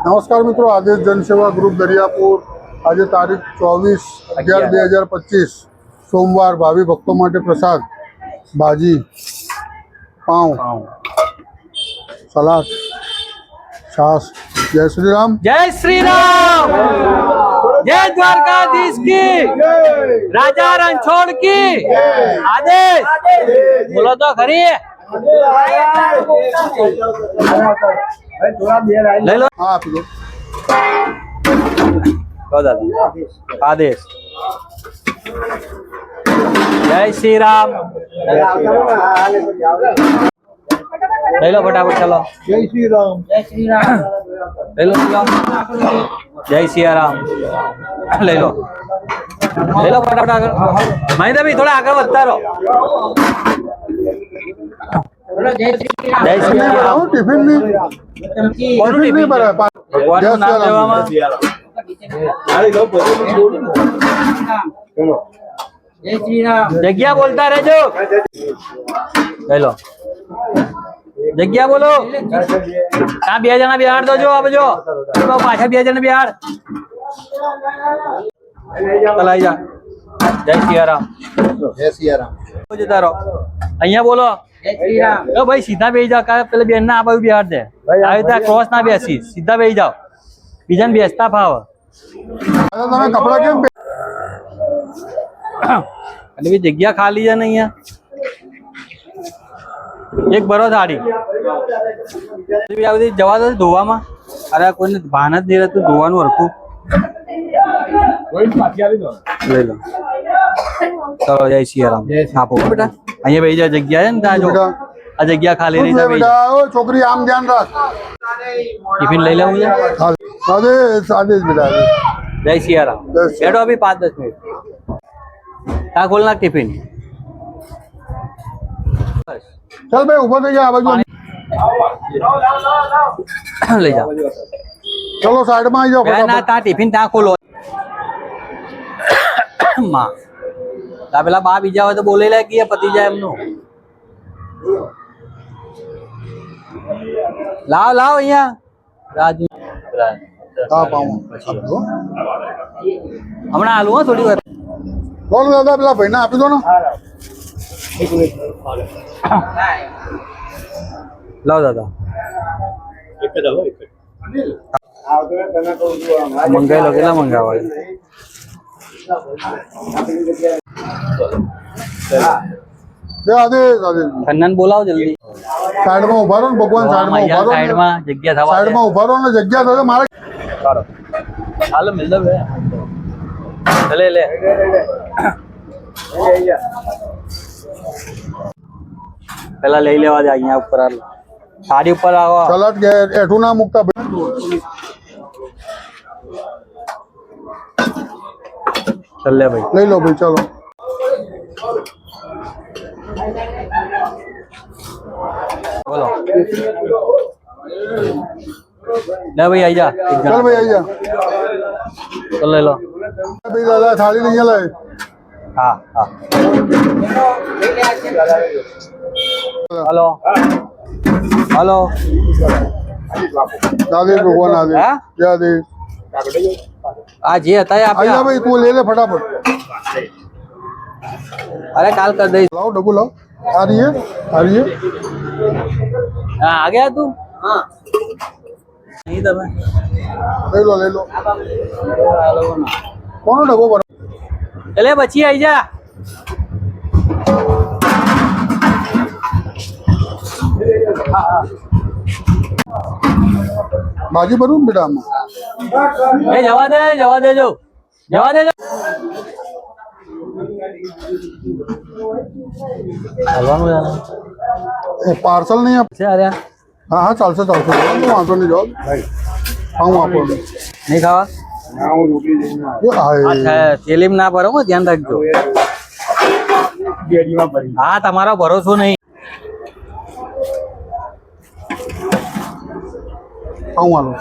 નમસ્કાર મિત્રો, આદેશ જનસેવા ગ્રુપ દરિયાપુર આજે તારીખ 24/11/2025 સોમવાર ભાવિ ભક્તો માટે પ્રસાદ ભાજી, પાઉં, સલાડ, છાશ। જય શ્રી રામ, जय श्री राम, जय द्वारकाधीश की, राजा रणछोड़ की आदेश। बोलो तो खरी ले लो। हाँ आप लो। आदेश। जय श्री राम, ले लो फटाफट, चलो। जय श्री राम, जय श्री राम, ले लो जय सिया राम, ले लो फटाफट आगे। महेंद्र भी थोड़ा आगे बढ़ता रहो। जय सिया राम। टिफिन नहीं भरा भगवान को नाम लेવામાં जग्या बोलता રહેજો। હેલો જગ્યા બોલો। આ બે જણા બિહાર દો જો આવજો, પાછા બે જણા બિહાર ચલાઈ જા। જય સિયારામ, जय सिया राम। જતા રહો। અહીંયા બોલો જય શ્રી રામ। ઓ ભાઈ સીધા બેસી જાઓ, કાલે પેલે બેન ના આ બાજુ બિહાર દે, આવી રીતે ક્રોસ ના બેસી, સીધા બેસી જાઓ, બીજાને બેસતા ફાવ। તમે કપડા કેમ અને બી જગ્યા ખાલી છે ને અહીંયા, એક બરો થાળી જવા દો ધોવામાં। અરે કોઈને ભાન જ નહીં રહેતું ધોવાનું હરખું। લઈ લો, ચલો જય સિયારામ। આપો બેટા, અહીંયા બેસી જાય, જગ્યા છે ને ત્યાં જો આ જગ્યા ખાલી રહી જાય। बेटा? ओ छोकरी आम ध्यान रख। टिफिन ले लेવું છે। आदेश आदेश बेटा, जय सियाराम। जय सिया बैठो अभी 5-10 मिनट। क्या खोलना टिफिन? चल भाई ऊपर से जा, आ बाजू ले जाओ। चलो साइड में आई जाओ ना फटाफट। ता टिफिन ता खोलो। मां ता પેલા બા બીજા હોય તો બોલે લે કે પતિ જાય એમનું। લાવ લાવ અહીંયા રાજુ हाँ पाऊँ હમણાં આલુ હો થોડી વાર। बोल दादा पेला भाई ना आप दो ना। લાવ દાદા મંગાઈ લો, કેટલા મંગાવો? दे आदेश आदेश। કન્નાન બોલાવો જલ્દી। साइड में उभा रहो, भगवान साइड में उभा रहो, સાઈડ માં જગ્યા થવા साइड में उभा रहो ना, जग्या तो मारे। હાલો મિલ દો બે લે લે પેલા લઈ લેવા દે। અહીંયા ઉપર આવો, સાડી ઉપર આવો। सलाद के एठू ना मुक्ता भाई। चल ले भाई, ले लो भाई, चलो बोलो ले भाई आई जा। चल भाई आई जा। चल ले लो। भाई दादा थाली नहीं लाए। हाँ हाँ हेलो हेलो आदेश भगवान आदेश। हाँ? जय आदेश। आज ये आता है आप आई जा भाई, तू ले ले फटाफट। अरे काल कर दे। लाओ डब्बू लाओ। आ रही है, आ रही है। हाँ आ गया तू? हाँ नहीं तो मैं ले लो ले लो। कौन डब्बो पर? चले बची आई जा। भाजी भरूं बेटा हम। ए जवा दे जो जवा दे जो। हलवा में जाना पार्सल नहीं है। से आ रहा हाँ हाँ चल से वहाँ तो नहीं जाओ। हाँ वहाँ पर नहीं खावा। ये आए। अच्छा तेलीम ना भरो, ध्यान रखજો। हाँ તમારો ભરોસો નહીં। हाँ वहाँ लो।